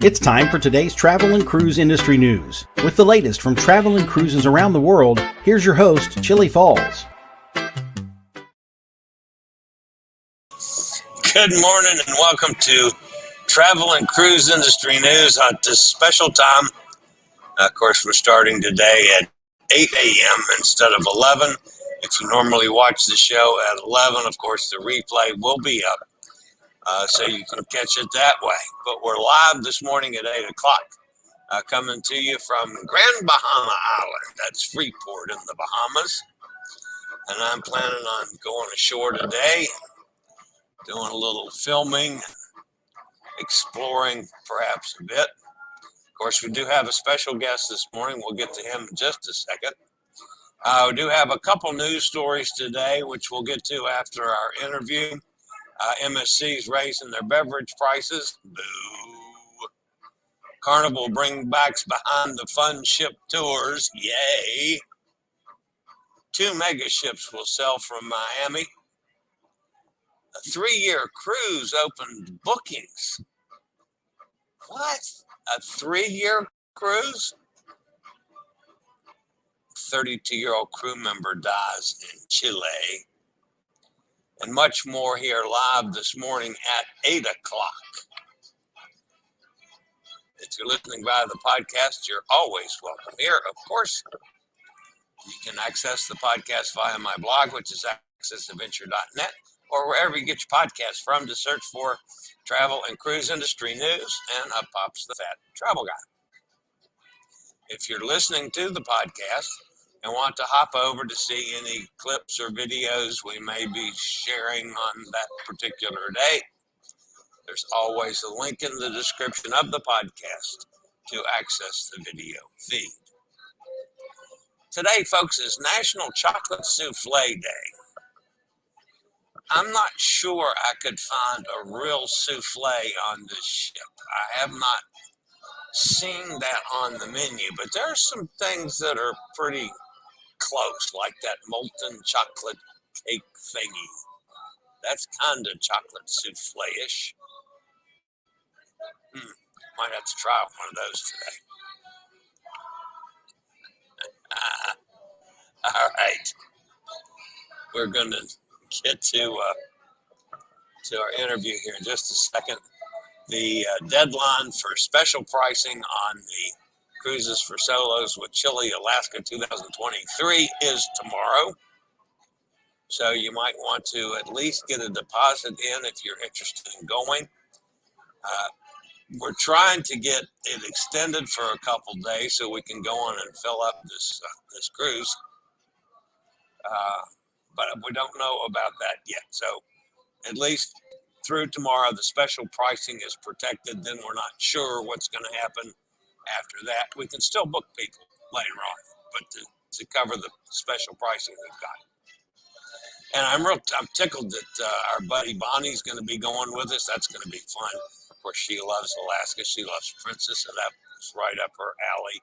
It's time for today's travel and cruise industry news. With the latest from travel and cruises around the world, here's your host, Chillie Falls. Good morning and welcome to Travel and Cruise Industry News on this special time. Of course, we're starting today at 8 a.m. instead of 11. If you normally watch the show at 11, of course, the replay will be up. So you can catch it that way. But we're live this morning at 8 o'clock, coming to you from Grand Bahama Island. That's Freeport in the Bahamas. And I'm planning on going ashore today, doing a little filming, exploring perhaps a bit. Of course, we do have a special guest this morning. We'll get to him in just a second. We do have a couple news stories today, which we'll get to after our interview. MSC's raising their beverage prices. Boo. Carnival bringbacks behind the fun ship tours. Yay. 2 mega ships will sail from Miami. A 3-year cruise opened bookings. What? A 3-year cruise? 32-year-old crew member dies in Chile. And much more here live this morning at 8 o'clock. If you're listening via the podcast, you're always welcome here. Of course, you can access the podcast via my blog, which is accessadventure.net, or wherever you get your podcast from to search for Travel and Cruise Industry News, and up pops the Fat Travel Guy. If you're listening to the podcast and want to hop over to see any clips or videos we may be sharing on that particular day, there's always a link in the description of the podcast to access the video feed. Today, folks, is National Chocolate Souffle Day. I'm not sure I could find a real souffle on this ship. I have not seen that on the menu, but there are some things that are pretty close, like that molten chocolate cake thingy. That's kind of chocolate souffle-ish. Might have to try one of those today. All right. We're going to get to our interview here in just a second. The deadline for special pricing on the Cruises for Solos with Chile, Alaska 2023 is tomorrow. So you might want to at least get a deposit in if you're interested in going. We're trying to get it extended for a couple days so we can go on and fill up this cruise. But we don't know about that yet. So at least through tomorrow, the special pricing is protected. Then we're not sure what's going to happen after that. We can still book people later on, but to cover the special pricing we've got. And I'm tickled that our buddy Bonnie's going to be going with us. That's going to be fun. Of course, she loves Alaska. She loves Princess, and that's right up her alley.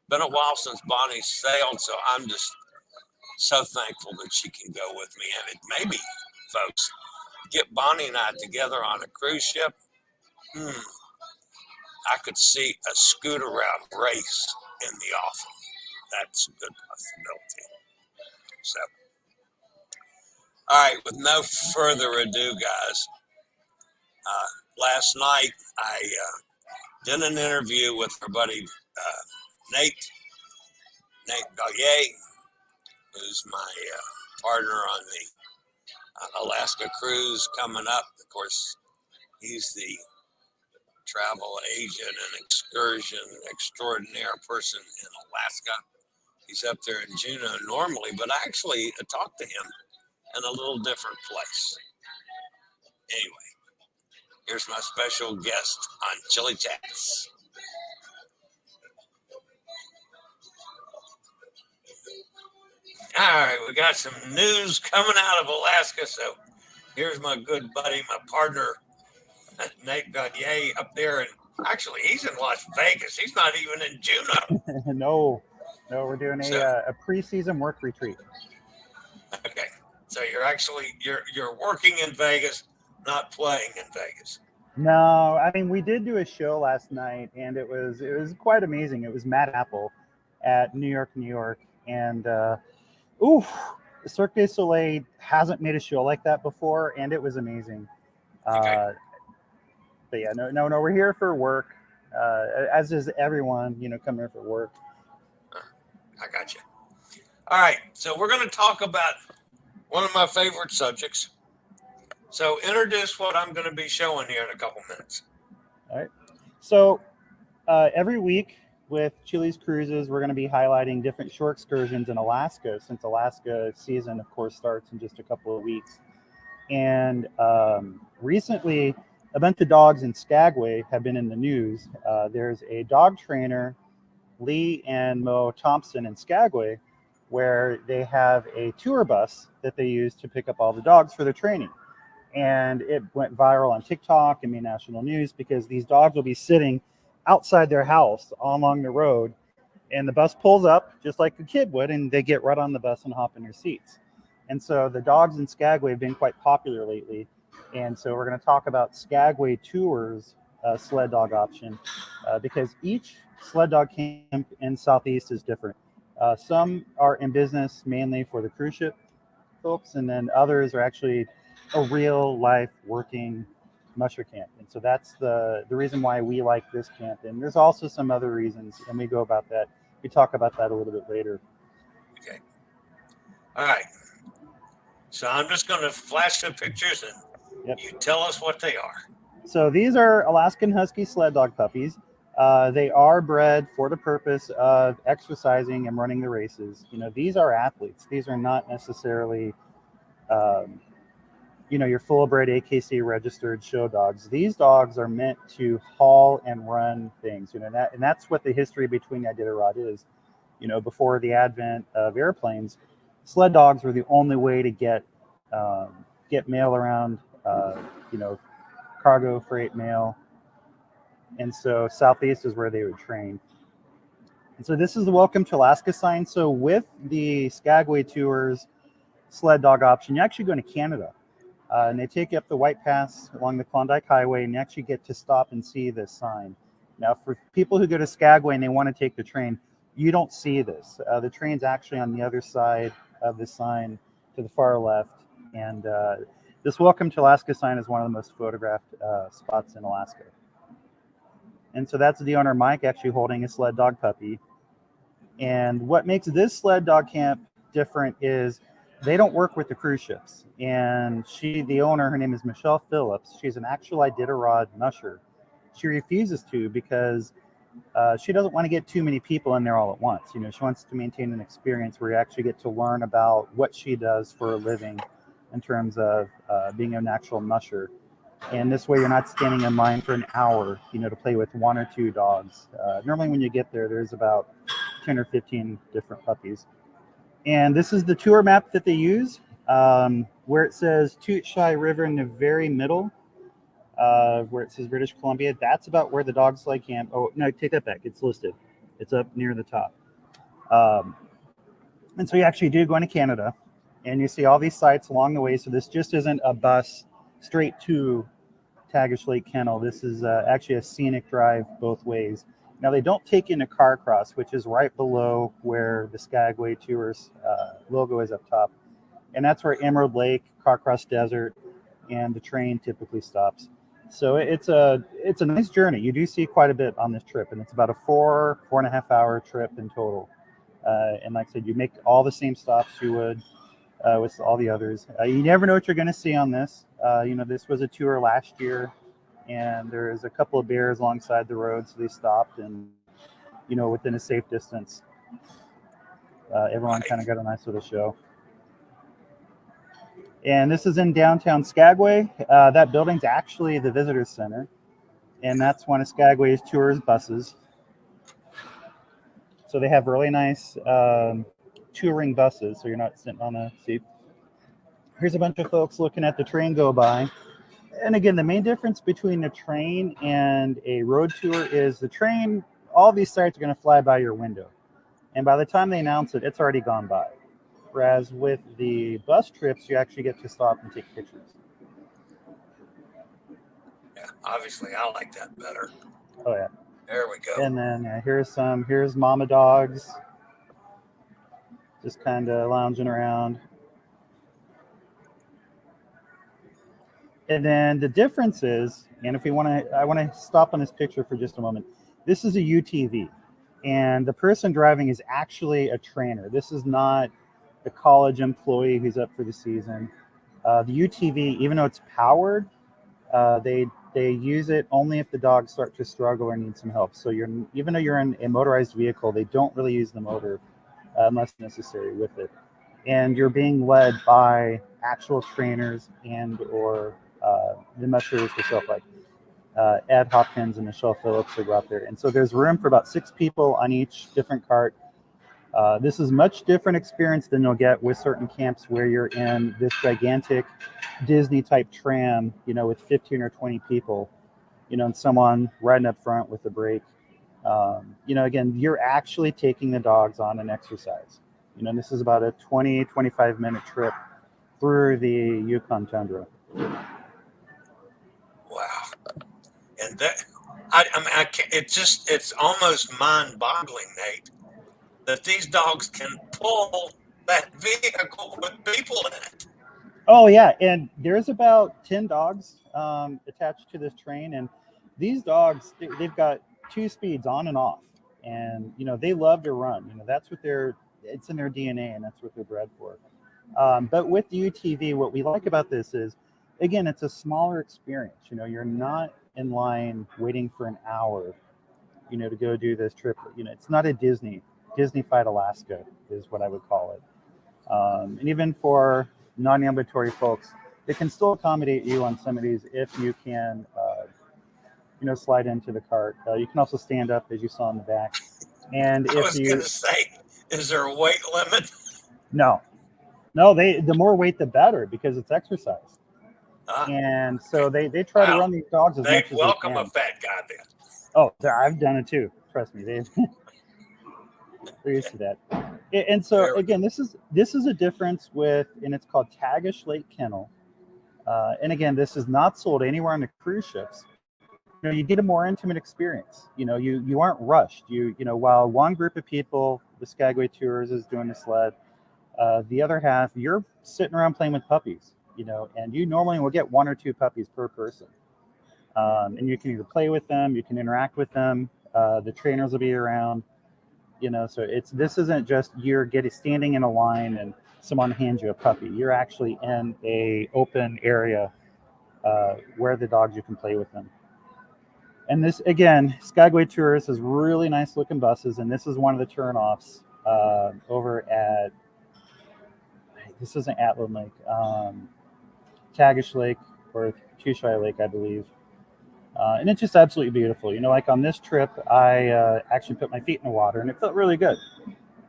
Been a while since Bonnie sailed, so I'm just so thankful that she can go with me. And it maybe, folks, get Bonnie and I together on a cruise ship. I could see a scoot-around race in the offing. That's a good possibility. So, all right, with no further ado, guys, last night I did an interview with our buddy Nate Vallier, who's my partner on the Alaska cruise coming up. Of course, he's the travel agent and excursion extraordinaire person in Alaska. He's up there in Juneau normally, but I actually talked to him in a little different place. Anyway, here's my special guest on Chillie Chats. All right, we got some news coming out of Alaska. So here's my good buddy, my partner, Nate Vallier up there. And actually, he's in Las Vegas. He's not even in Juneau. No, we're doing a pre-season work retreat. Okay, so you're working in Vegas, not playing in Vegas. No, I mean we did do a show last night, and it was quite amazing. It was Mad Apple at New York, and oof, Cirque du Soleil hasn't made a show like that before, and it was amazing. Okay, Uh, but yeah, no, we're here for work, as is everyone, come here for work. I got you. All right, so we're going to talk about one of my favorite subjects. So introduce what I'm going to be showing here in a couple minutes. All right. So every week with Chille's Cruises, we're going to be highlighting different shore excursions in Alaska, since Alaska season, of course, starts in just a couple of weeks. And recently, a bunch of dogs in Skagway have been in the news. There's a dog trainer, Lee and Mo Thompson in Skagway, where they have a tour bus that they use to pick up all the dogs for their training. And it went viral on TikTok and made national news because these dogs will be sitting outside their house along the road, and the bus pulls up just like a kid would, and they get right on the bus and hop in their seats. And so the dogs in Skagway have been quite popular lately. And so we're going to talk about Skagway Tours sled dog option, because each sled dog camp in Southeast is different. Some are in business mainly for the cruise ship folks, and then others are actually a real life working musher camp. And so that's the reason why we like this camp. And there's also some other reasons, and we talk about that a little bit later. Okay. All right. So I'm just going to flash the pictures and Yep. you tell us what they are. So these are Alaskan Husky sled dog puppies. They are bred for the purpose of exercising and running the races. These are athletes. These are not necessarily, your full-bred AKC registered show dogs. These dogs are meant to haul and run things. And that's what the history between Iditarod is. Before the advent of airplanes, sled dogs were the only way to get mail around. Cargo, freight, mail. And so Southeast is where they would train. And so this is the Welcome to Alaska sign. So with the Skagway Tours sled dog option, you're actually going to Canada. And they take you up the White Pass along the Klondike Highway, and you actually get to stop and see this sign. Now, for people who go to Skagway and they want to take the train, you don't see this. The train's actually on the other side of the sign to the far left. And this Welcome to Alaska sign is one of the most photographed spots in Alaska. And so that's the owner, Mike, actually holding a sled dog puppy. And what makes this sled dog camp different is they don't work with the cruise ships. And the owner, her name is Michelle Phillips. She's an actual Iditarod musher. She refuses to because she doesn't want to get too many people in there all at once. She wants to maintain an experience where you actually get to learn about what she does for a living in terms of being an actual musher. And this way you're not standing in line for an hour, to play with one or two dogs. Normally when you get there, there's about 10 or 15 different puppies. And this is the tour map that they use, where it says Tootshy River in the very middle, where it says British Columbia. That's about where the dog sled camp. Oh, no, take that back. It's listed. It's up near the top. And so you actually do go into Canada, and you see all these sites along the way. So this just isn't a bus straight to Tagish Lake Kennel. This is actually a scenic drive both ways. Now, they don't take you into Carcross, which is right below where the Skagway Tours logo is up top. And that's where Emerald Lake, Carcross Desert, and the train typically stops. So it's a nice journey. You do see quite a bit on this trip, and it's about a 4.5 hour trip in total. And like I said, you make all the same stops you would with all the others. You never know what you're going to see on this. This was a tour last year, and there's a couple of bears alongside the road, so they stopped, and within a safe distance, everyone kind of got a nice little show. And this is in downtown Skagway. That building's actually the visitor center, and that's one of Skagway's tours buses. So they have really nice touring buses, so you're not sitting on a seat. Here's a bunch of folks looking at the train go by. And again, the main difference between a train and a road tour is the train, all these sites are going to fly by your window. And by the time they announce it, it's already gone by. Whereas with the bus trips, you actually get to stop and take pictures. Yeah. Obviously, I like that better. Oh yeah. There we go. And then here's mama dogs, just kind of lounging around. And then the difference is, and if we want to, I want to stop on this picture for just a moment. This is a UTV, and the person driving is actually a trainer. This is not a college employee who's up for the season. The UTV, even though it's powered, they use it only if the dogs start to struggle or need some help. So even though you're in a motorized vehicle, they don't really use the motor unless necessary with it. And you're being led by actual trainers and or the mushers herself, like Ed Hopkins and Michelle Phillips, who go out there. And so there's room for about 6 people on each different cart. This is much different experience than you'll get with certain camps where you're in this gigantic Disney type tram, with 15 or 20 people, and someone riding up front with a brake. Again, you're actually taking the dogs on an exercise. This is about a 20, 25-minute trip through the Yukon tundra. Wow. And that, I mean, I can't, it's almost mind-boggling, Nate, that these dogs can pull that vehicle with people in it. Oh yeah, and there's about 10 dogs attached to this train, and these dogs, they've got 2 speeds on and off, and they love to run. That's what it's in their DNA, and that's what they're bred for. But with the UTV, what we like about this is, again, it's a smaller experience. You're not waiting for an hour, to go do this trip. It's not a Disney-fied Alaska is what I would call it. And even for non-ambulatory folks, it can still accommodate you on some of these if you can, slide into the cart. You can also stand up, as you saw in the back. And I was going to say, is there a weight limit? No, the more weight, the better, because it's exercise. And so they try to run these dogs as much as they can. They welcome a fat guy then. Oh, I've done it too. Trust me, they're used to that. And so again, this is a difference with, and it's called Tagish Lake Kennel. And again, this is not sold anywhere on the cruise ships. You get a more intimate experience. You aren't rushed. While one group of people, the Skagway Tours, is doing the sled, the other half, you're sitting around playing with puppies. And you normally will get 1 or 2 puppies per person. And you can either play with them, you can interact with them. The trainers will be around. So this isn't just you're standing in a line and someone hands you a puppy. You're actually in a open area where the dogs, you can play with them. And this, again, Skagway Tours has really nice looking buses, and this is one of the turnoffs over at, this isn't Atlan Lake, Tagish Lake or Chillie Lake, I believe. And it's just absolutely beautiful. Like on this trip, I actually put my feet in the water, and it felt really good.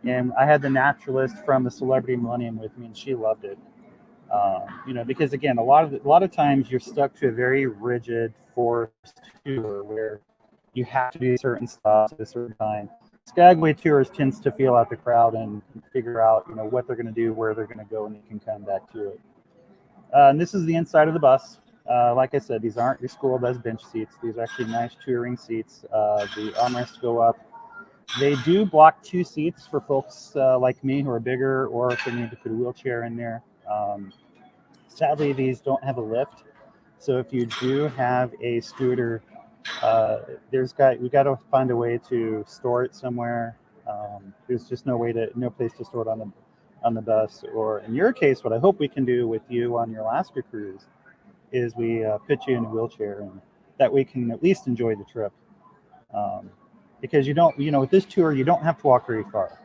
And I had the naturalist from the Celebrity Millennium with me, and she loved it. Because again, a lot of times you're stuck to a very rigid forced tour where you have to do certain stops at a certain time. Skagway Tours tends to feel out the crowd and figure out what they're going to do, where they're going to go, and they can come back to it. And this is the inside of the bus. Like I said, these aren't your school bus bench seats. These are actually nice touring seats. The armrests go up. They do block 2 seats for folks like me who are bigger, or if they need to put a wheelchair in there. Sadly, these don't have a lift. So if you do have a scooter, we got to find a way to store it somewhere. There's just no place to store it on the bus. Or in your case, what I hope we can do with you on your Alaska cruise is we put you in a wheelchair, and that we can at least enjoy the trip. Because with this tour, you don't have to walk very far,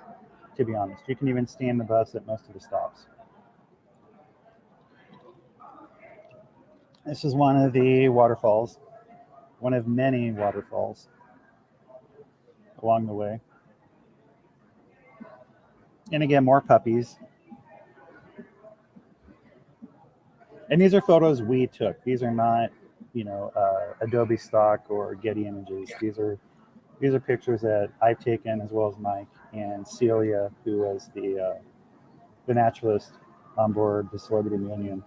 to be honest. You can even stay in the bus at most of the stops. This is one of the waterfalls, one of many waterfalls along the way. And again, more puppies. And these are photos we took. These are not, Adobe stock or Getty images. Yeah. These are pictures that I've taken, as well as Mike and Celia, who was the naturalist on board the Celebrity Millennium.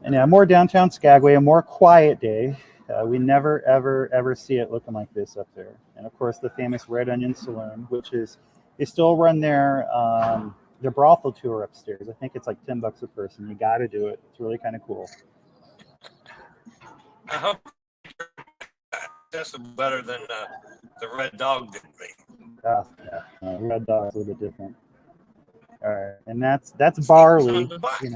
And more downtown Skagway, a more quiet day. We never, ever see it looking like this up there. And of course, the famous Red Onion Saloon, which is they still run their brothel tour upstairs. I think it's like $10 a person. You got to do it. It's really kind of cool. I hope that's better than the Red Dog did me. Yeah. Red Dog's a little bit different. All right, and that's barley. You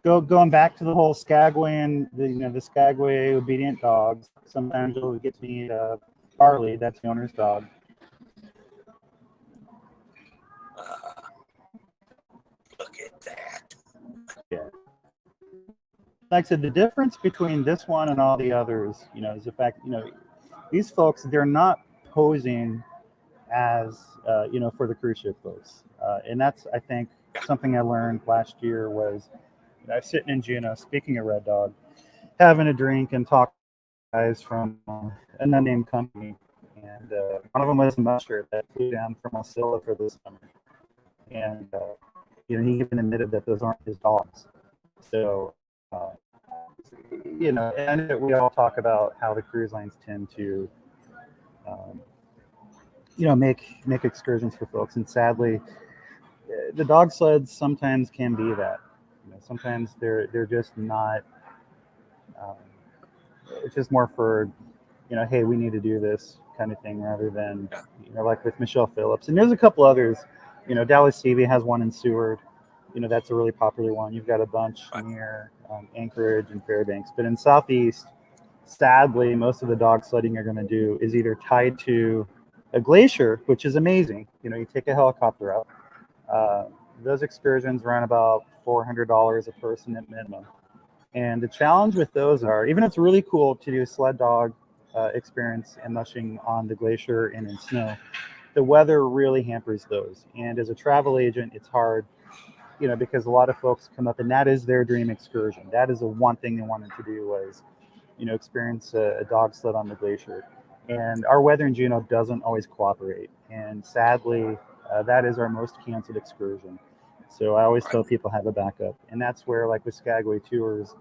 know, going back to the whole Skagway and the Skagway obedient dogs. Sometimes you'll get to meet Barley. That's the owner's dog. Look at that. Yeah. Like I said, the difference between this one and all the others, is the fact, these folks, they're not posing as, for the cruise ship folks. And that's, I think, something I learned last year was, I was sitting in Juneau, speaking of Red Dog, having a drink and talking to guys from an unnamed company. And one of them was a musher that flew down from Osceola for this summer. And, he even admitted that those aren't his dogs. So, and we all talk about how the cruise lines tend to, make excursions for folks. And sadly, the dog sleds sometimes can be that. Sometimes they're just not. It's just more for, hey, we need to do this kind of thing, rather than, like with Michelle Phillips. And there's a couple others. Dallas Seavey has one in Seward. That's a really popular one. You've got a bunch near Anchorage and Fairbanks. But in Southeast, sadly, most of the dog sledding you're going to do is either tied to a glacier, which is amazing. You take a helicopter up. Those excursions run about $400 a person at minimum. And the challenge with those are, even if it's really cool to do a sled dog experience and mushing on the glacier and in snow, the weather really hampers those. And as a travel agent, it's hard, because a lot of folks come up and that is their dream excursion. That is the one thing they wanted to do was, experience a dog sled on the glacier. And our weather in Juneau doesn't always cooperate. And sadly, that is our most canceled excursion. So I always tell people have a backup. And that's where, like with Skagway Tours,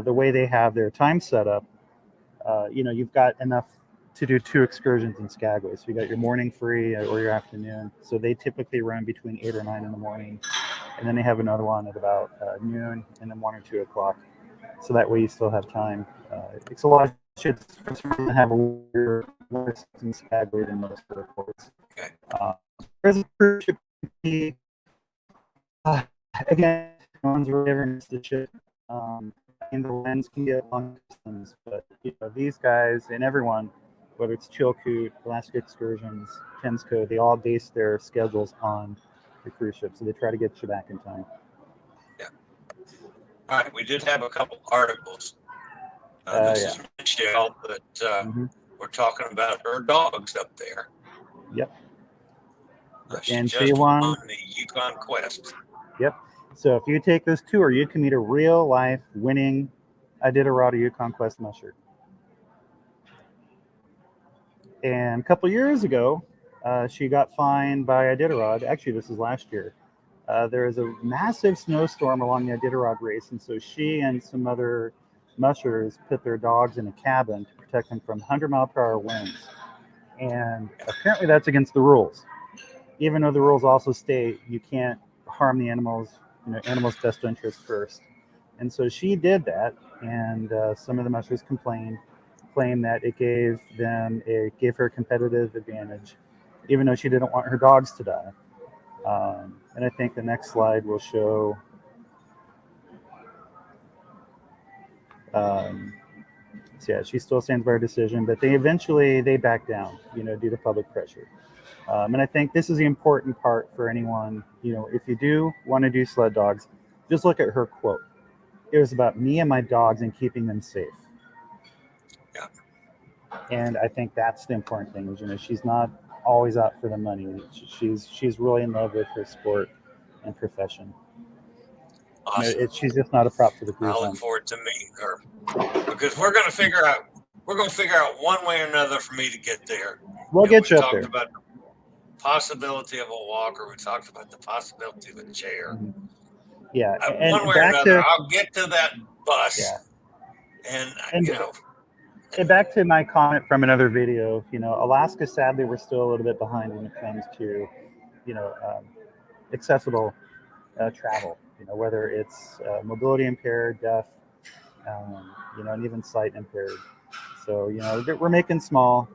the way they have their time set up, you've got enough to do 2 excursions in Skagway. So you got your morning free or your afternoon. So they typically run between 8 or 9 in the morning. And then they have another one at about noon and then 1 or 2 o'clock. So that way you still have time. It's a lot of shit to have a weird in Skagway than most airports. There's a cruise ship. Again, no one's really ever missed the ship. And the lens can get long distance, but these guys and everyone, whether it's Chilcoot, Alaska Excursions, Temsco, they all base their schedules on the cruise ship, so they try to get you back in time. Yeah. All right, we did have a couple articles. This is Michelle, but we're talking about her dogs up there. Yep. And she won the Yukon Quest. Yep. So if you take this tour, you can meet a real life winning Iditarod Yukon Quest musher. And a couple years ago, she got fined by Iditarod. Actually, this is last year. There was a massive snowstorm along the Iditarod race, and so she and some other mushers put their dogs in a cabin to protect them from 100-mile-per-hour winds. And apparently that's against the rules, even though the rules also state you can't harm the animals, animals' best interest first. And so she did that, and some of the mushers claimed that it gave her a competitive advantage, even though she didn't want her dogs to die. And I think the next slide will show she still stands by her decision, but they backed down, due to public pressure. And I think this is the important part for anyone, if you do want to do sled dogs, just look at her quote. It was about me and my dogs and keeping them safe. Yeah. And I think that's the important thing is, she's not always out for the money. She's really in love with her sport and profession. Awesome. She's just not a prop for the cruise line. I look forward to meeting her because we're going to figure out one way or another for me to get there. We'll get you up there. We talked about the possibility of a walker. We talked about the possibility of a chair. Mm-hmm. Yeah. And one way or another, I'll get to that bus. Yeah. And back to my comment from another video, Alaska, sadly, we're still a little bit behind when it comes to, accessible travel, whether it's mobility impaired, deaf, and even sight impaired. So, we're making small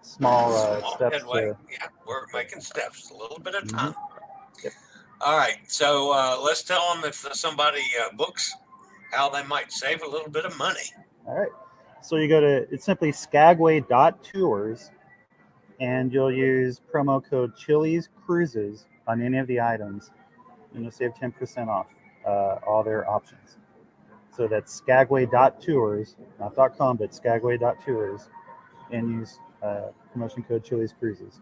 steps headway. to. Yeah, we're making steps, a little bit at a Mhm. time. Yep. All right, so let's tell them if somebody books, how they might save a little bit of money. All right. So you go to, it's simply skagway.tours, and you'll use promo code Chillie's Cruises on any of the items, and you'll save 10% off all their options. So that's skagway.tours, not .com, but skagway.tours, and use promotion code Chillie's Cruises.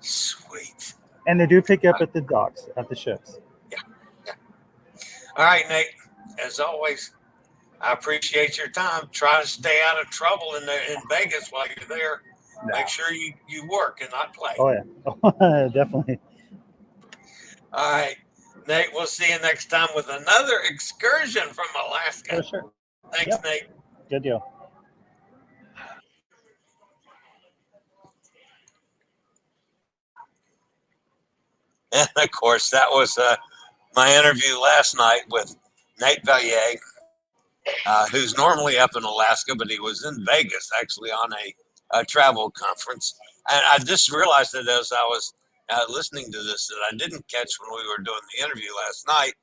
Sweet. And they do pick up at the docks, at the ships. Yeah. All right, Nate. As always, I appreciate your time. Try to stay out of trouble in Vegas while you're there. No. Make sure you work and not play. Oh, yeah. Definitely. All right, Nate, we'll see you next time with another excursion from Alaska. For sure. Thanks, Yep. Nate. Good deal. And of course, that was my interview last night with Nate Vallier, who's normally up in Alaska, but he was in Vegas actually on a travel conference. And I just realized that as I was listening to this that I didn't catch when we were doing the interview last night.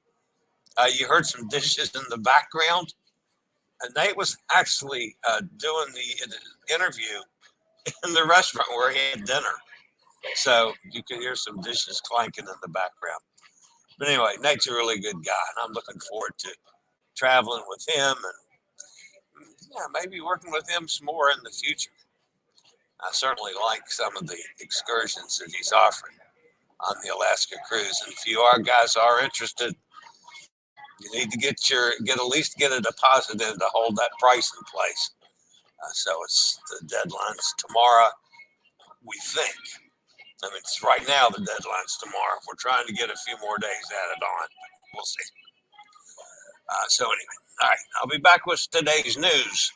You heard some dishes in the background. And Nate was actually doing the interview in the restaurant where he had dinner. So you can hear some dishes clanking in the background. But anyway, Nate's a really good guy, and I'm looking forward to traveling with him and maybe working with him some more in the future. I certainly like some of the excursions that he's offering on the Alaska cruise. And if you guys are interested, you need to get at least a deposit in to hold that price in place. So it's the deadline's tomorrow, we think. I mean, it's right now the deadline's tomorrow. We're trying to get a few more days added on. We'll see. So anyway, all right, I'll be back with today's news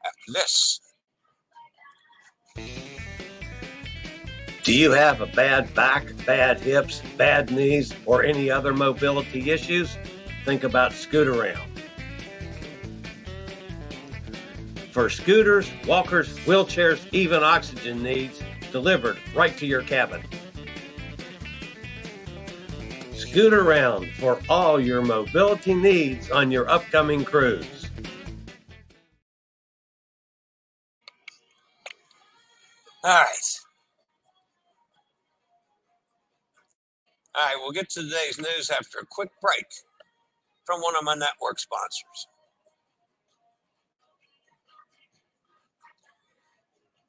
after this. Do you have a bad back, bad hips, bad knees, or any other mobility issues? Think about Scootaround. For scooters, walkers, wheelchairs, even oxygen needs, delivered right to your cabin. Scootaround for all your mobility needs on your upcoming cruise. All right. All right, we'll get to today's news after a quick break from one of my network sponsors.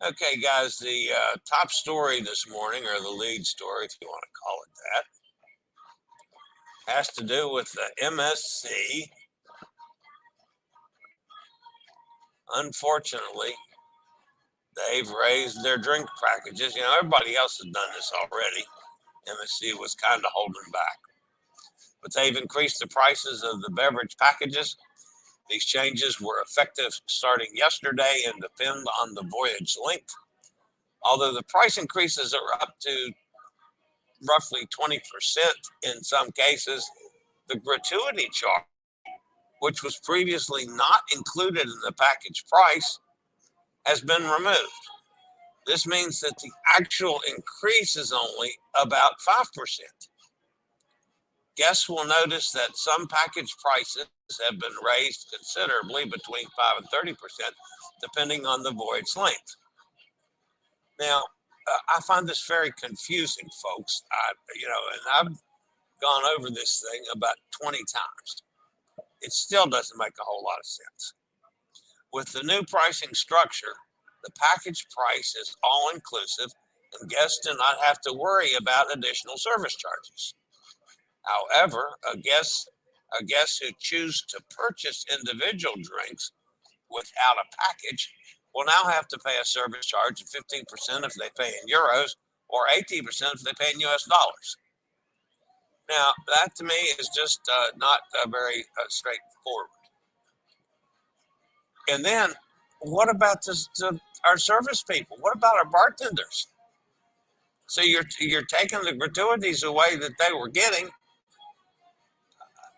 Okay, guys, the top story this morning, or the lead story, if you want to call it that, has to do with the MSC. Unfortunately, they've raised their drink packages. You know, everybody else has done this already. MSC was kind of holding back. But they've increased the prices of the beverage packages. These changes were effective starting yesterday and depend on the voyage length. Although the price increases are up to roughly 20% in some cases, the gratuity charge, which was previously not included in the package price, has been removed. This means that the actual increase is only about 5%. Guests will notice that some package prices have been raised considerably, between 5 and 30%, depending on the voyage length. Now, I find this very confusing, folks. And I've gone over this thing about 20 times. It still doesn't make a whole lot of sense. With the new pricing structure, the package price is all inclusive, and guests do not have to worry about additional service charges. However, a guest who choose to purchase individual drinks without a package will now have to pay a service charge of 15% if they pay in euros, or 18% if they pay in US dollars. Now, that to me is just not very straightforward. And then what about our service people? What about our bartenders? So you're taking the gratuities away that they were getting.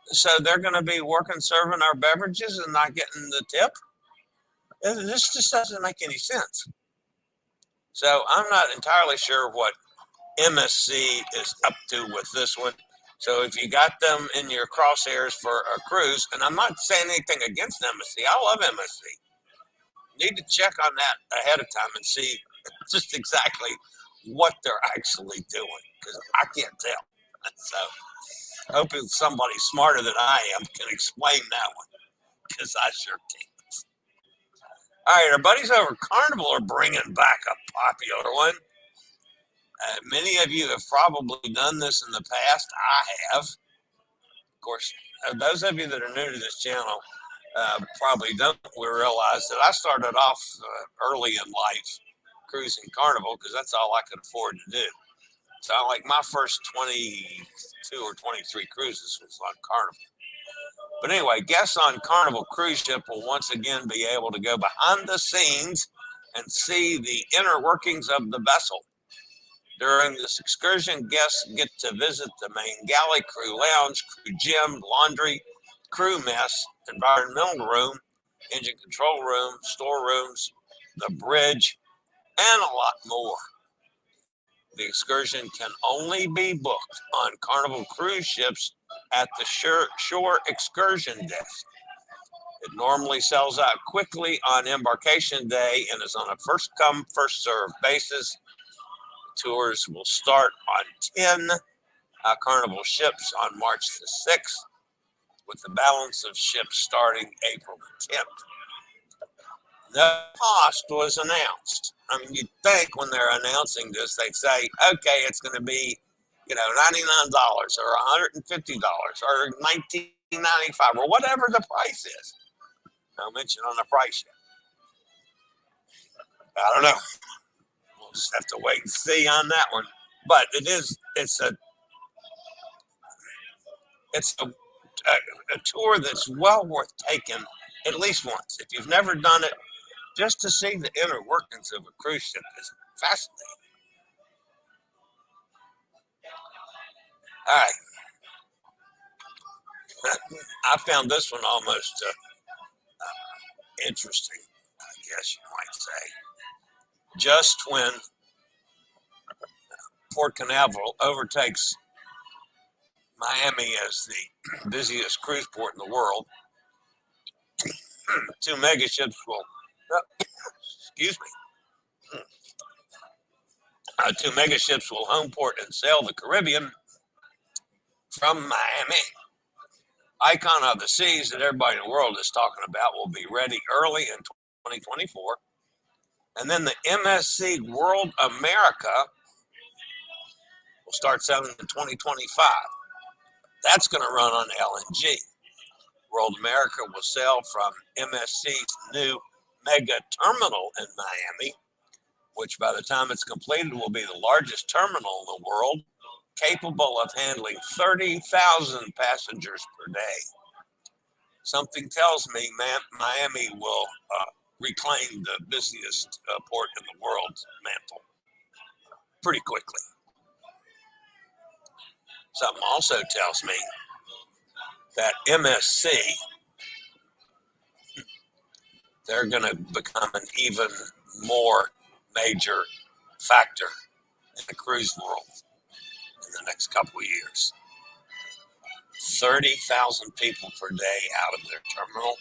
So they're going to be working serving our beverages and not getting the tip. This just doesn't make any sense. So I'm not entirely sure what MSC is up to with this one. So if you got them in your crosshairs for a cruise, and I'm not saying anything against MSC, I love MSC. Need to check on that ahead of time and see just exactly what they're actually doing, because I can't tell. So hoping somebody smarter than I am can explain that one, because I sure can't. All right, our buddies over Carnival are bringing back a popular one. Many of you have probably done this in the past. I have. Of course, those of you that are new to this channel probably don't realize that I started off early in life cruising Carnival because that's all I could afford to do. So like my first 22 or 23 cruises was on Carnival. But anyway, guests on Carnival cruise ship will once again be able to go behind the scenes and see the inner workings of the vessel. During this excursion, guests get to visit the main galley, crew lounge, crew gym, laundry, crew mess, environmental room, engine control room, storerooms, the bridge, and a lot more. The excursion can only be booked on Carnival cruise ships at the shore excursion desk. It normally sells out quickly on embarkation day and is on a first come, first served basis. Tours will start on 10 Carnival ships on March the 6th, with the balance of ships starting April the 10th. The cost was announced. I mean, you'd think when they're announcing this, they'd say, okay, it's going to be, $99 or $150 or $19.95 or whatever the price is. No mention on the price yet. I don't know. We'll just have to wait and see on that one. But it's a tour that's well worth taking at least once. If you've never done it, just to see the inner workings of a cruise ship is fascinating. All right. I found this one almost interesting, I guess you might say. Just when Port Canaveral overtakes Miami as the busiest cruise port in the world, two megaships will, two megaships will home port and sail the Caribbean from Miami. Icon of the Seas that everybody in the world is talking about will be ready early in 2024. And then the MSC World America will start selling in 2025. That's going to run on LNG. World America will sail from MSC's new mega terminal in Miami, which by the time it's completed will be the largest terminal in the world, capable of handling 30,000 passengers per day. Something tells me Miami will reclaim the busiest port in the world's mantle pretty quickly. Something also tells me that MSC, they're going to become an even more major factor in the cruise world in the next couple of years. 30,000 people per day out of their terminal.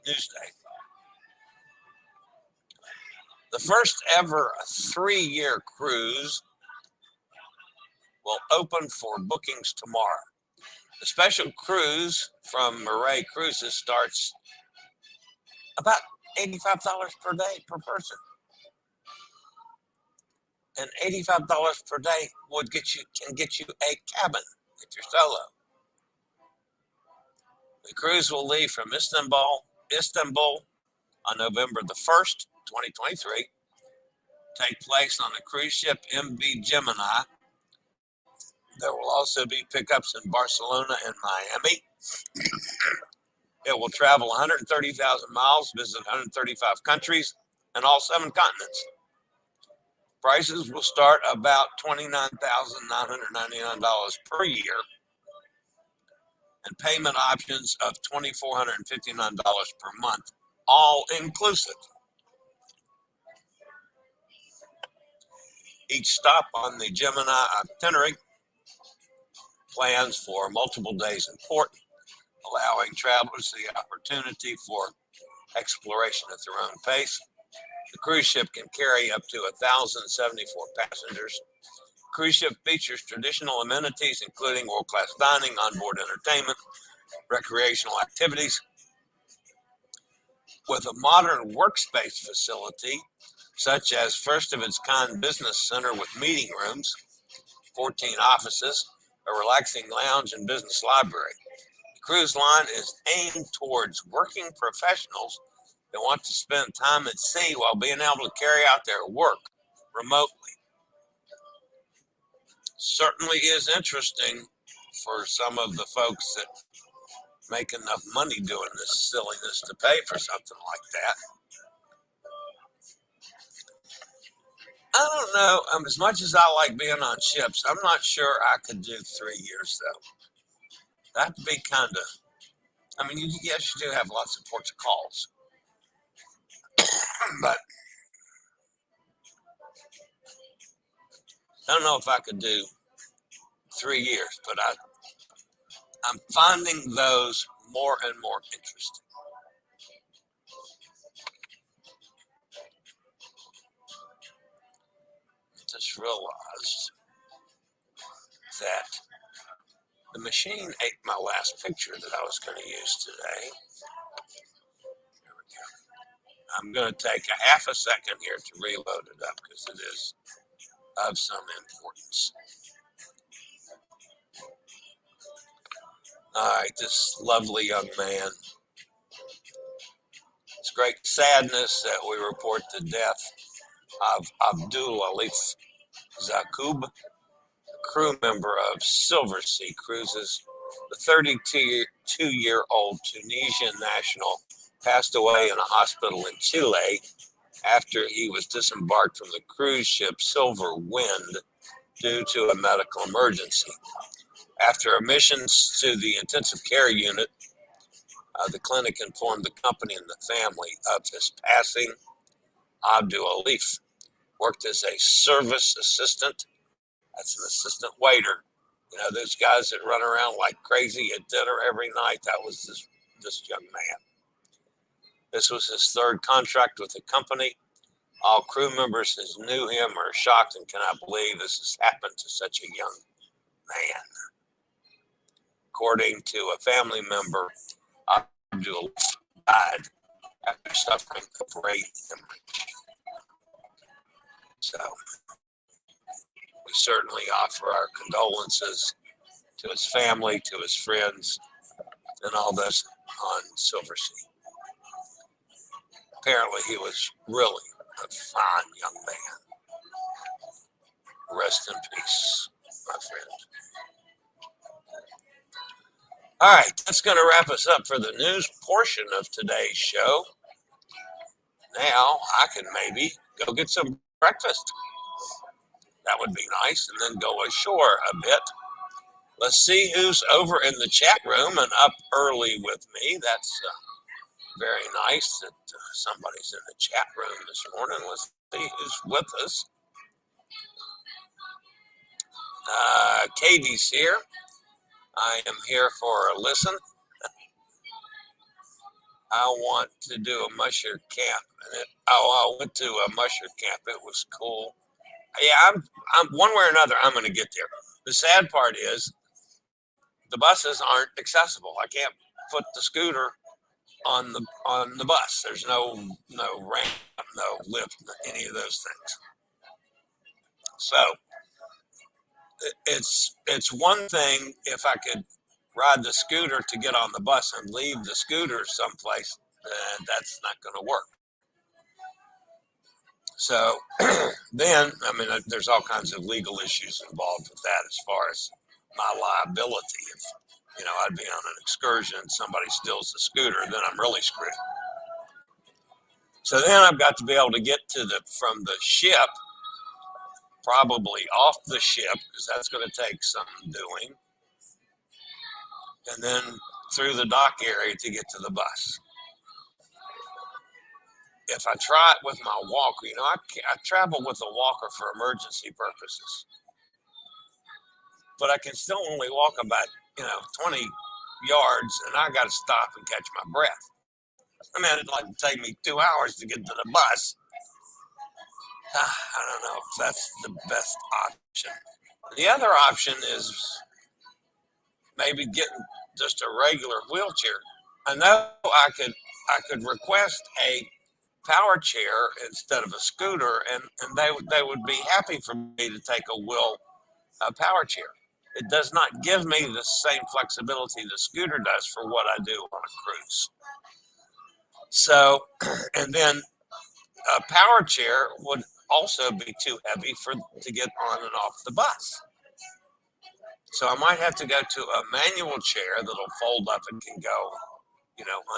Newsday. The first ever 3-year cruise will open for bookings tomorrow. The special cruise from Murray Cruises starts about $85 per day per person. And $85 per day can get you a cabin if you're solo. The cruise will leave from Istanbul on November the 1st, 2023, take place on the cruise ship MV Gemini. There will also be pickups in Barcelona and Miami. It will travel 130,000 miles, visit 135 countries and all 7 continents. Prices will start about $29,999 per year, and payment options of $2,459 per month, all inclusive. Each stop on the Gemini itinerary plans for multiple days in port, allowing travelers the opportunity for exploration at their own pace. The cruise ship can carry up to 1,074 passengers. The cruise ship features traditional amenities, including world-class dining, onboard entertainment, recreational activities, with a modern workspace facility, such as first-of-its-kind business center with meeting rooms, 14 offices, a relaxing lounge, and business library. The cruise line is aimed towards working professionals that want to spend time at sea while being able to carry out their work remotely. Certainly is interesting for some of the folks that make enough money doing this silliness to pay for something like that. I don't know. As much as I like being on ships, I'm not sure I could do 3 years, though. That'd be kind of, yes, you do have lots of ports of calls. But I don't know if I could do 3 years, but I'm finding those more and more interesting. I just realized that the machine ate my last picture that I was going to use today. There we go. I'm going to take a half a second here to reload it up because it is of some importance. All right, this lovely young man. It's great sadness that we report the death of Abdul Alif Zakub, crew member of Silversea Cruises. The 32-year-old Tunisian national passed away in a hospital in Chile after he was disembarked from the cruise ship Silver Wind due to a medical emergency. After admissions to the intensive care unit, the clinic informed the company and the family of his passing. Abdul Alif worked as a service assistant. That's an assistant waiter. You know, those guys that run around like crazy at dinner every night. That was this young man. This was his 3rd contract with the company. All crew members who knew him are shocked and cannot believe this has happened to such a young man. According to a family member, Abdul died after suffering a brain hemorrhage. So we certainly offer our condolences to his family, to his friends, and all this on Silversea. Apparently he was really a fine young man. Rest in peace, my friend. All right, that's going to wrap us up for the news portion of today's show. Now I can maybe go get some breakfast. That would be nice, and then go ashore a bit. Let's see who's over in the chat room and up early with me. That's very nice that somebody's in the chat room this morning. Let's see who's with us. Katie's here. I am here for a listen. I want to do a musher camp. I went to a musher camp. It was cool. Yeah, I'm one way or another, I'm going to get there. The sad part is the buses aren't accessible. I can't put the scooter on the bus. There's no ramp, no lift, any of those things. So it's one thing if I could ride the scooter to get on the bus and leave the scooter someplace, that's not going to work. So then, I mean, there's all kinds of legal issues involved with that as far as my liability. If, you know, I'd be on an excursion and somebody steals the scooter, then I'm really screwed. So then I've got to be able to get to from the ship, probably off the ship, because that's going to take some doing, and then through the dock area to get to the bus. If I try it with my walker, you know, I travel with a walker for emergency purposes, but I can still only walk about, 20 yards, and I got to stop and catch my breath. I mean, it'd like take me 2 hours to get to the bus. I don't know if that's the best option. The other option is maybe getting just a regular wheelchair. I know I could request a power chair instead of a scooter, and they would be happy for me to take a power chair. It does not give me the same flexibility the scooter does for what I do on a cruise. So, and then a power chair would also be too heavy to get on and off the bus. So I might have to go to a manual chair that'll fold up and can go,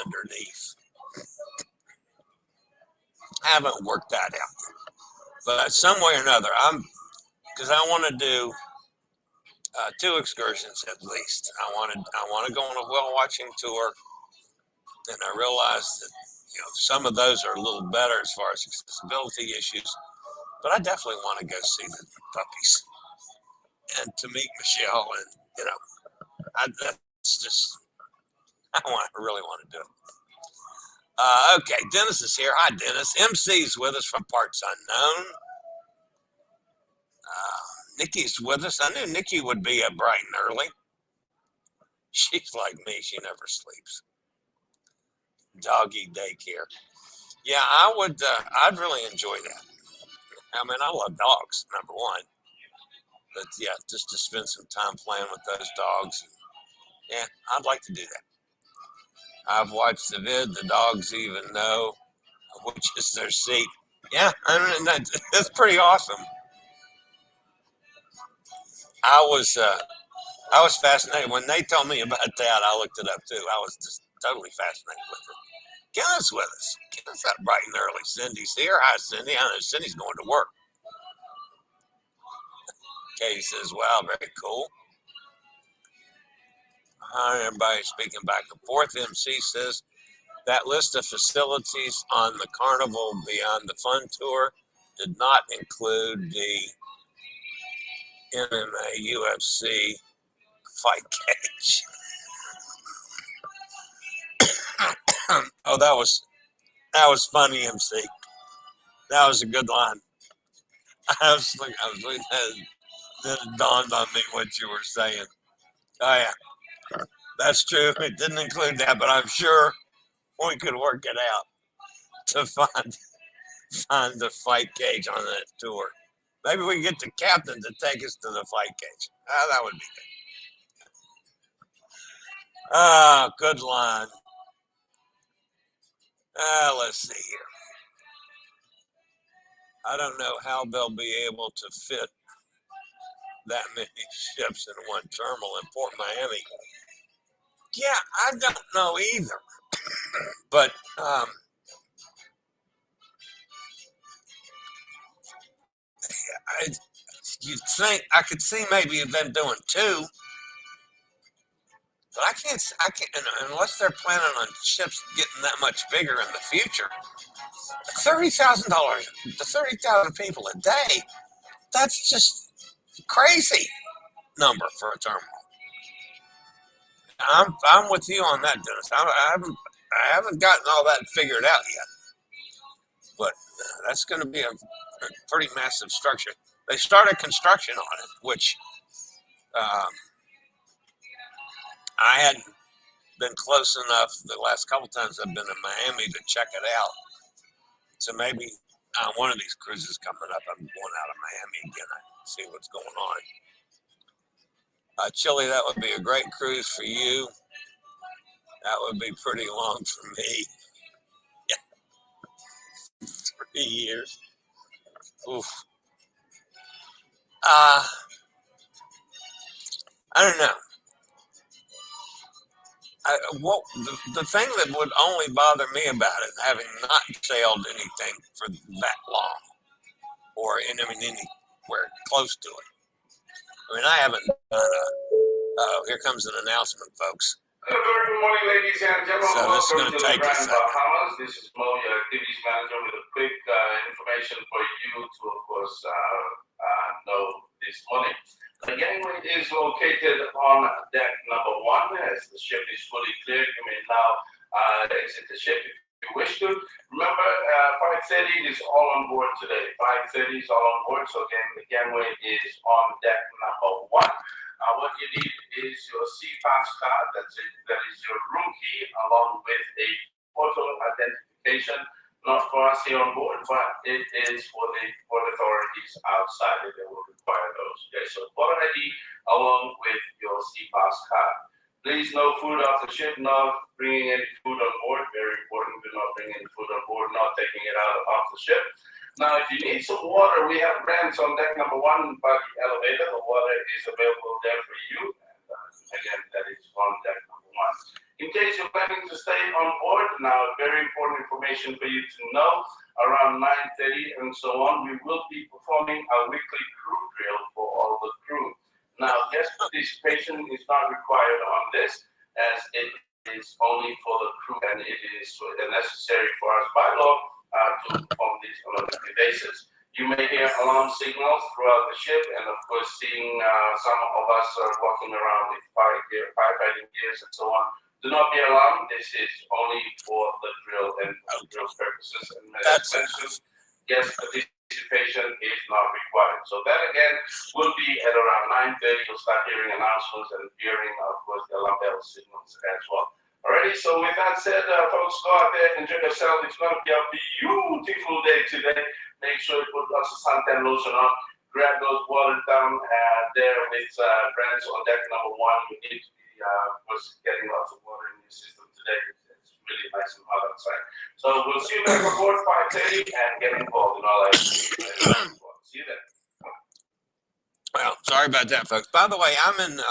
underneath. I haven't worked that out, but some way or another, because I want to do 2 excursions at least. I want to go on a whale watching tour, and I realize that some of those are a little better as far as accessibility issues, but I definitely want to go see the puppies and to meet Michelle, and I really want to do it. Okay, Dennis is here. Hi, Dennis. MC's with us from Parts Unknown. Nikki's with us. I knew Nikki would be up bright and early. She's like me. She never sleeps. Doggy daycare. Yeah, I'd really enjoy that. I mean, I love dogs, number one. But yeah, just to spend some time playing with those dogs. Yeah, I'd like to do that. I've watched the vid. The dogs even know which is their seat. Yeah, I mean, that's pretty awesome. I was fascinated when they told me about that. I looked it up too. I was just totally fascinated with it. Kenna's with us. Kenna's up bright and early. Cindy's here. Hi, Cindy. I know Cindy's going to work. Katie says, "Wow, very cool." Everybody speaking back and forth. MC says that list of facilities on the Carnival Beyond the Fun tour did not include the MMA UFC fight cage. Oh, that was funny, MC. That was a good line. I was looking at it, then it dawned on me what you were saying. Oh yeah, that's true. It didn't include that, but I'm sure we could work it out to find the fight cage on that tour. Maybe we can get the captain to take us to the fight cage. That would be good. Good line. Let's see here. I don't know how they'll be able to fit that many ships in one terminal in Port Miami. Yeah, I don't know either. But you'd think I could see maybe them doing 2. But I can't, unless they're planning on ships getting that much bigger in the future. $30,000 to 30,000 people a day, that's just crazy number for a terminal. I'm with you on that, Dennis. I haven't gotten all that figured out yet. But that's going to be a pretty massive structure. They started construction on it, which I hadn't been close enough the last couple times I've been in Miami to check it out. So maybe one of these cruises coming up, I'm going out of Miami again. I see what's going on. Chile, that would be a great cruise for you. That would be pretty long for me. 3 years. Oof. I don't know. The thing that would only bother me about it, having not sailed anything for that long, or anywhere close to it. I mean, I haven't done here comes an announcement, folks. Good morning, ladies and gentlemen. So this is going to take a Grand second. Bahamas. This is Mo, your activities manager, with a quick information for you to, of course, know this morning. The gangway is located on deck number 1. As the ship is fully cleared, you may now exit the ship if you wish to. Remember, 5:30 is all on board today. 5:30 is all on board. So again, the gangway is on deck number 1. What you need is your C-Pass card. That is your room key, along with a photo identification. Not for us here on board, but it is for the port authorities outside, and they will require those. Okay, so photo ID along with your C-Pass card. Please, no food off the ship, not bringing any food on board. Very important, do not bring any food on board, not taking it out off the ship. Now, if you need some water, we have ramps on deck number 1 by the elevator. The water is available there for you. And again, that is on deck number 1. In case you're planning to stay on board, now very important information for you to know, around 9:30 and so on, we will be performing a weekly crew drill for all the crew. Now, guest participation is not required on this, as it is only for the crew, and it is necessary for us by law to perform this on a weekly basis. You may hear alarm signals throughout the ship, and of course, seeing some of us are walking around with firefighting gears and so on. Do not be alarmed. This is only for the drill and drill purposes. And as mentioned, guest participation is not required. So that again will be at around 9:30. You'll start hearing announcements and hearing, of course, the alarm bell signals as well. Alrighty, so with that said, folks, go out there, enjoy yourself. It's going to be a beautiful day today. Make sure you put lots of suntan lotion on. Grab those water down there with brands on deck number 1. You need to be getting lots of water in your system today. It's really nice and hot outside. So we'll see you back on board 5:30 and get involved in all that. See you then. Well, sorry about that, folks. By the way, I'm in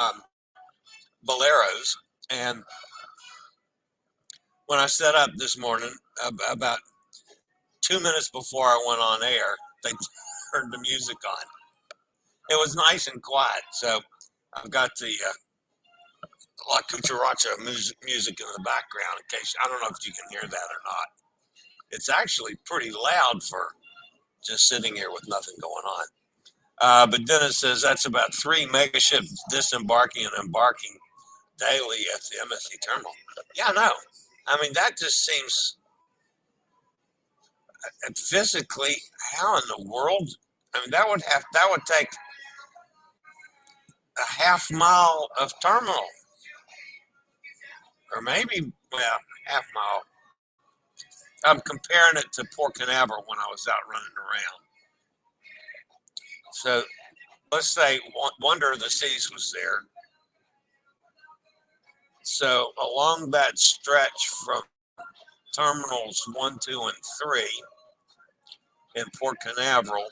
Boleros, and when I set up this morning, about 2 minutes before I went on air, they turned the music on. It was nice and quiet, so I've got the La Cucaracha music in the background. In case, I don't know if you can hear that or not. It's actually pretty loud for just sitting here with nothing going on. But then it says that's about 3 megaships disembarking and embarking daily at the MSC terminal. Yeah, I know. I mean, that just seems physically, how in the world? I mean, that would take a half mile of terminal, or maybe, well, half mile. I'm comparing it to Port Canaveral when I was out running around. So let's say Wonder of the Seas was there. So along that stretch from terminals 1, 2, and 3 in Port Canaveral,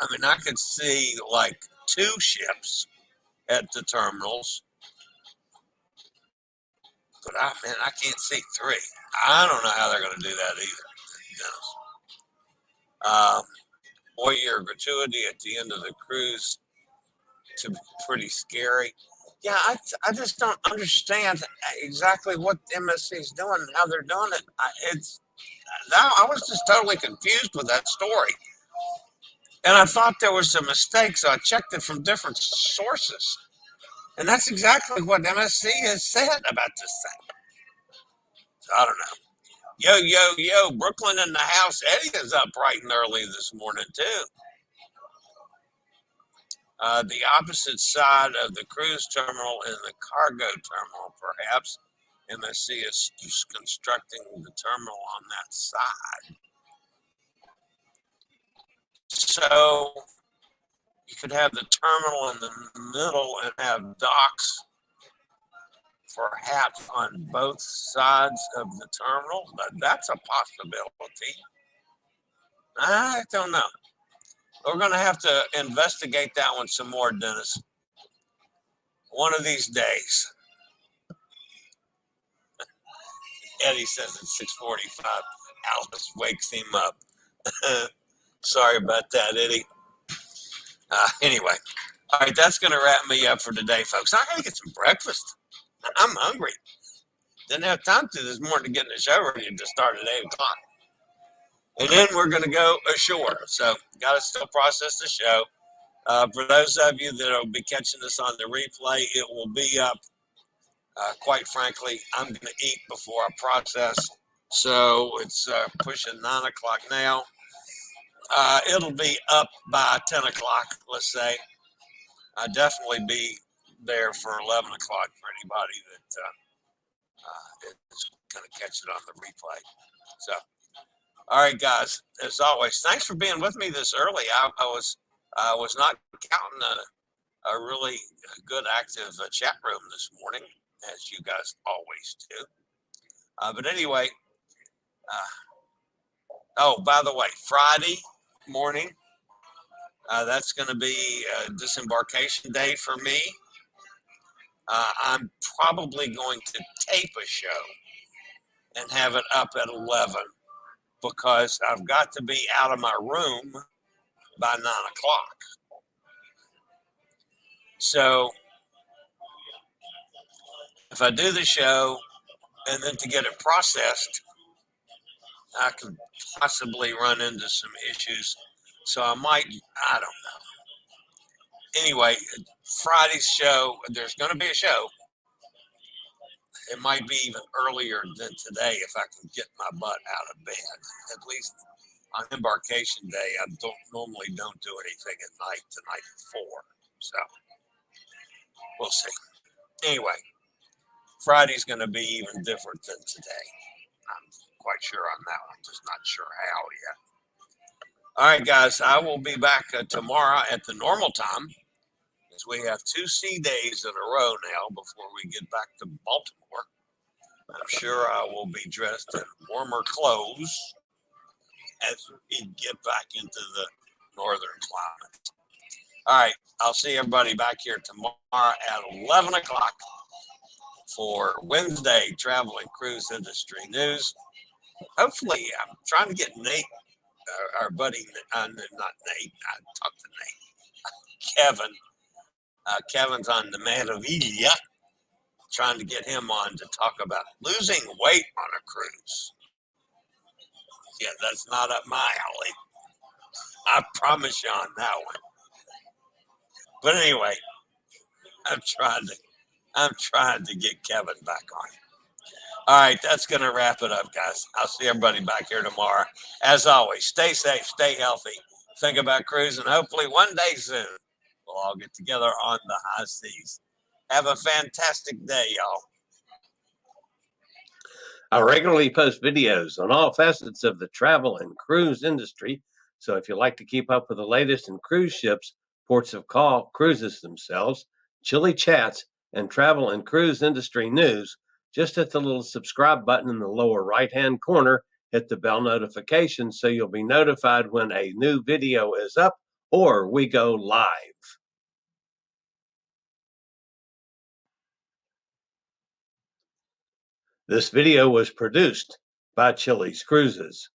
I mean, I could see like 2 ships at the terminals, but I can't see 3. I don't know how they're going to do that either, Dennis. Warrior gratuity at the end of the cruise to be pretty scary. Yeah, I just don't understand exactly what MSC is doing and how they're doing it. I was just totally confused with that story. And I thought there was a mistake, so I checked it from different sources. And that's exactly what MSC has said about this thing. So I don't know. Yo, Brooklyn in the house. Eddie is up bright and early this morning, too. The opposite side of the cruise terminal and the cargo terminal, perhaps. MSC is constructing the terminal on that side. So You could have the terminal in the middle and have docks for hats on both sides of the terminal. That's a possibility. I don't know. We're going to have to investigate that one some more, Dennis. One of these days. Eddie says it's 6:45. Alice wakes him up. Sorry about that, Eddie. Anyway, all right, that's going to wrap me up for today, folks. I got to get some breakfast. I'm hungry. Didn't have time to this morning to get in the show ready to start at 8 o'clock. And then we're going to go ashore. So got to still process the show. For those of you that will be catching this on the replay, it will be up. Quite frankly, I'm going to eat before I process. So it's pushing 9 o'clock now. It'll be up by 10 o'clock, let's say. I'll definitely be there for 11 o'clock for anybody that is going to catch it on the replay. So, all right, guys, as always, thanks for being with me this early. I was not counting a really good active chat room this morning, as you guys always do. But anyway, oh, by the way, Friday morning, that's going to be disembarkation day for me. I'm probably going to tape a show and have it up at 11 because I've got to be out of my room by 9 o'clock. So if I do the show and then to get it processed, I could possibly run into some issues. So I don't know. Anyway, Friday's show, there's going to be a show. It might be even earlier than today if I can get my butt out of bed. At least on embarkation day, I normally don't do anything at night the night before. So we'll see. Anyway, Friday's going to be even different than today. I'm quite sure on that one. Just not sure how yet. All right, guys, I will be back tomorrow at the normal time, as we have 2 sea days in a row now before we get back to Baltimore. I'm sure I will be dressed in warmer clothes as we get back into the northern climate. All right, I'll see everybody back here tomorrow at 11 o'clock for Wednesday Travel and Cruise Industry News. Hopefully, I'm trying to get Nate, our buddy, not Nate, I talked to Nate, Kevin. Kevin's on the Manavilla, trying to get him on to talk about losing weight on a cruise. Yeah, that's not up my alley. I promise you on that one. But anyway, I'm trying to get Kevin back on. All right, that's going to wrap it up, guys. I'll see everybody back here tomorrow. As always, stay safe, stay healthy. Think about cruising. Hopefully one day soon, we'll all get together on the high seas. Have a fantastic day, y'all. I regularly post videos on all facets of the travel and cruise industry. So if you like to keep up with the latest in cruise ships, ports of call, cruises themselves, Chillie chats, and travel and cruise industry news, just hit the little subscribe button in the lower right-hand corner, hit the bell notification so you'll be notified when a new video is up or we go live. This video was produced by Chillie's Cruises.